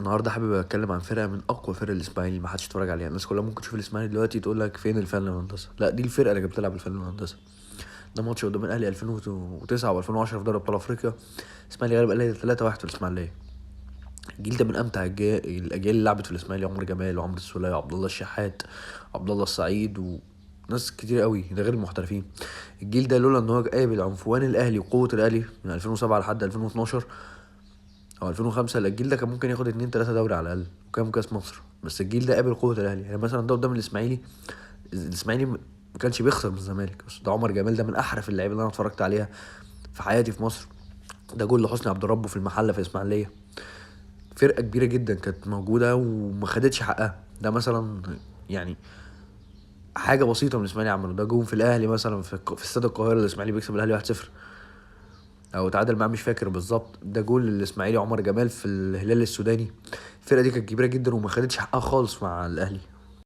النهارده حابب اتكلم عن فرقه من اقوى فرق الاسماعيلي ما حدش اتفرج عليها. الناس كلها ممكن تشوف الاسماعيلي دلوقتي تقول لك فين الفن والهندسه. لا، دي الفرقه اللي كانت بتلعب الفن والهندسه. ده ماتش قدام الاهلي 2009 و2010 في دوري ابطال افريقيا. الاسماعيلي غلب الاهلي 3-1 في الاسماعيليه. الجيل ده من امتع الاجيال اللي لعبت في الاسماعيلي: عمر جمال وعمرو السولية وعبد الله الشحات وعبد الله السعيد وناس كتير قوي، ده غير المحترفين. الجيل ده لولا ان هو قابل عنفوان الاهلي وقوه الاهلي من 2007 لحد 2012 او 2005، لا الجيل ده كان ممكن ياخد 2 3 دوري على الاقل وكام كاس مصر. بس الجيل ده قابل قوه الاهلي. يعني مثلا ده قدام الاسماعيلي ما كانش بيخسر من الزمالك. بس ده عمر جمال، ده من احرف اللعيبه اللي انا اتفرجت عليها في حياتي في مصر. ده جول لحسني عبد ربه في المحله في اسماعيليه. فرقه كبيره جدا كانت موجوده وما خدتش حقها. ده مثلا يعني حاجه بسيطه من الاسماعيلي عمله. ده جون في الاهلي مثلا في استاد القاهره، الاسماعيلي بيكسب الاهلي 1-0 او تعادل معاه، مش فاكر بالظبط. ده جول للاسماعيلي عمر جمال في الهلال السوداني. الفرقه دي كانت كبيره جدا وما خدتش حقها خالص مع الاهلي.